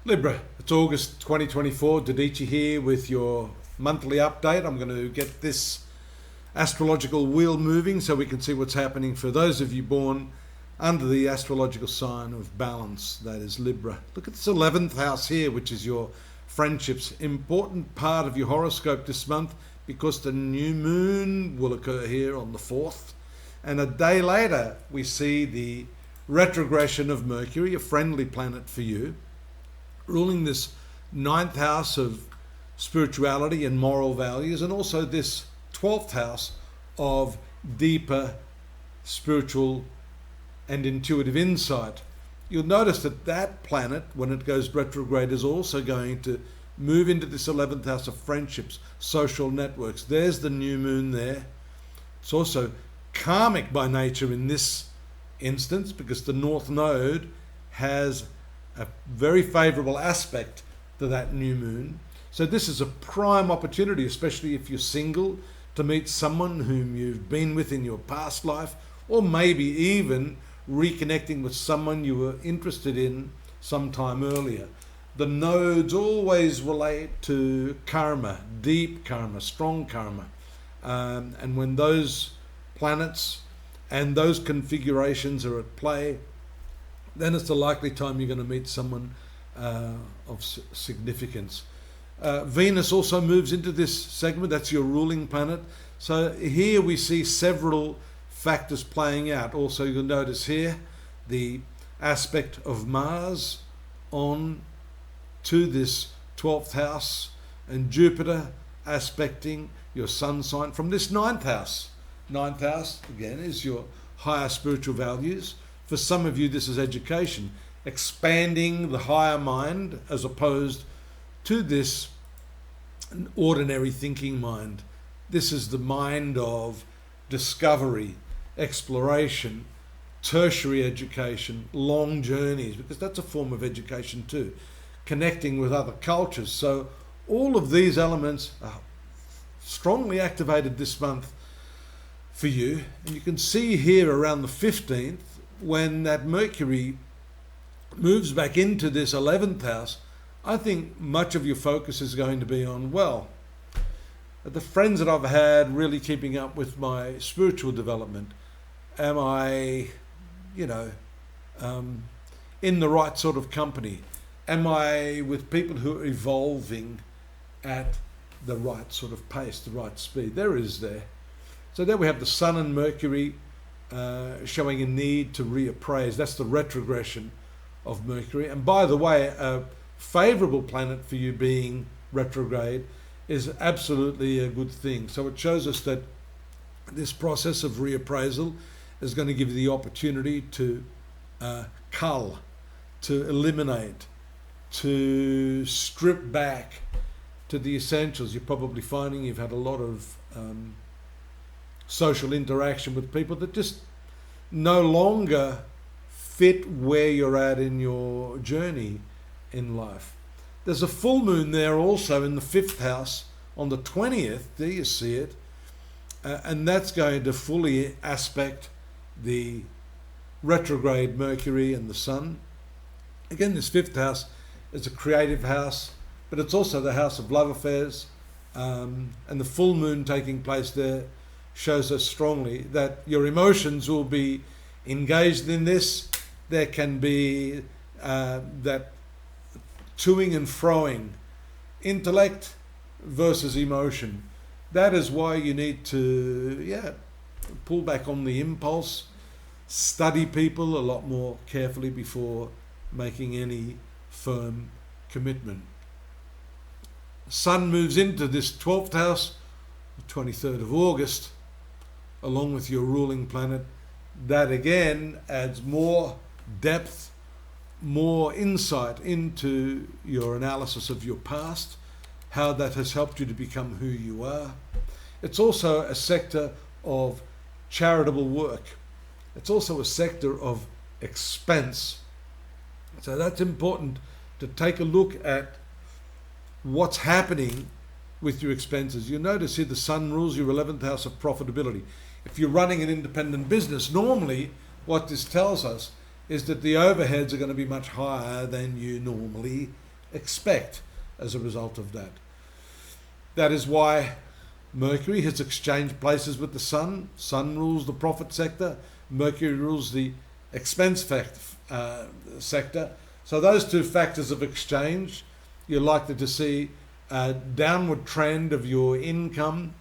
Libra, it's August 2024, Dadhichi here with your monthly update. I'm going to get this astrological wheel moving so we can see what's happening for those of you born under the astrological sign of balance, that is Libra. Look at this 11th house here, which is your friendships. Important part of your horoscope this month because the new moon will occur here on the 4th. And a day later, we see the retrogression of Mercury, a friendly planet for you, ruling this 9th house of spirituality and moral values, and also this 12th house of deeper spiritual and intuitive insight. You'll notice that that planet, when it goes retrograde, is also going to move into this 11th house of friendships, social networks. There's the new moon there. It's also karmic by nature in this instance because the North Node has a very favorable aspect to that new moon. So this is a prime opportunity, especially if you're single, to meet someone whom you've been with in your past life, or maybe even reconnecting with someone you were interested in sometime earlier. The nodes always relate to karma, deep karma, strong karma. And when those planets and those configurations are at play, then it's the likely time you're going to meet someone of significance. Venus also moves into this segment. That's your ruling planet. So here we see several factors playing out. Also, you'll notice here the aspect of Mars on to this 12th house, and Jupiter aspecting your sun sign from this 9th house. 9th house, again, is your higher spiritual values. For some of you, this is education, expanding the higher mind as opposed to this ordinary thinking mind. This is the mind of discovery, exploration, tertiary education, long journeys, because that's a form of education too, connecting with other cultures. So all of these elements are strongly activated this month for you. And you can see here around the 15th, when that Mercury moves back into this 11th house, I think much of your focus is going to be on, well, the friends that I've had really keeping up with my spiritual development. Am I, in the right sort of company? Am I with people who are evolving at the right sort of pace, the right speed? There. So there we have the Sun and Mercury showing a need to reappraise. That's the retrogression of Mercury. And by the way, a favorable planet for you being retrograde is absolutely a good thing. So it shows us that this process of reappraisal is going to give you the opportunity to cull, to eliminate, to strip back to the essentials. You're probably finding you've had a lot of social interaction with people that just no longer fit where you're at in your journey in life. There's a full moon there also in the 5th house on the 20th. There you see it. And that's going to fully aspect the retrograde Mercury and the Sun. Again, this 5th house is a creative house, but it's also the house of love affairs. And the full moon taking place there shows us strongly that your emotions will be engaged in this. There can be that toing and froing, intellect versus emotion. That is why you need to pull back on the impulse, study people a lot more carefully before making any firm commitment. Sun moves into this 12th house, the 23rd of August, along with your ruling planet. That again adds more depth, more insight into your analysis of your past, how that has helped you to become who you are. It's also a sector of charitable work. It's also a sector of expense. So that's important to take a look at what's happening with your expenses. You notice here the Sun rules your 11th house of profitability. If you're running an independent business, normally what this tells us is that the overheads are going to be much higher than you normally expect as a result of that. That is why Mercury has exchanged places with the Sun. Sun rules the profit sector, Mercury rules the expense sector. So those two factors of exchange, you're likely to see a downward trend of your income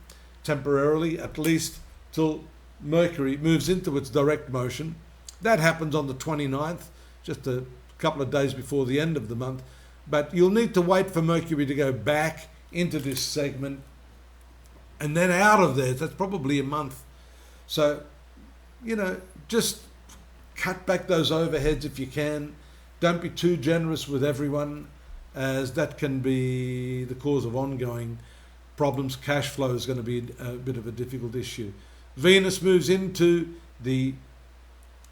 temporarily, at least till Mercury moves into its direct motion. That happens on the 29th, just a couple of days before the end of the month. But you'll need to wait for Mercury to go back into this segment and then out of there. That's probably a month. So, just cut back those overheads if you can. Don't be too generous with everyone, as that can be the cause of ongoing problems. Cash flow is going to be a bit of a difficult issue. Venus moves into the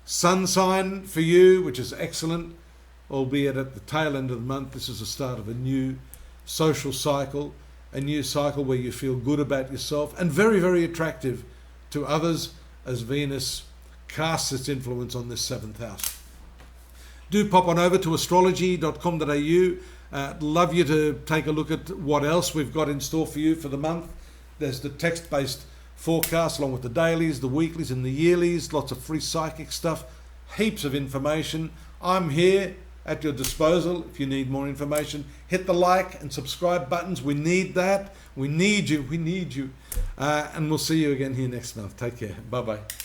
Sun sign for you, which is excellent, albeit at the tail end of the month. This is the start of a new social cycle, a new cycle where you feel good about yourself and very, very attractive to others as Venus casts its influence on this 7th house. Do pop on over to astrology.com.au. Love you to take a look at what else we've got in store for you for the month. There's the text-based forecast along with the dailies, the weeklies and the yearlies, lots of free psychic stuff, heaps of information. I'm here at your disposal if you need more information. Hit the like and subscribe buttons. We need that. We need you. And we'll see you again here next month. Take care. Bye-bye.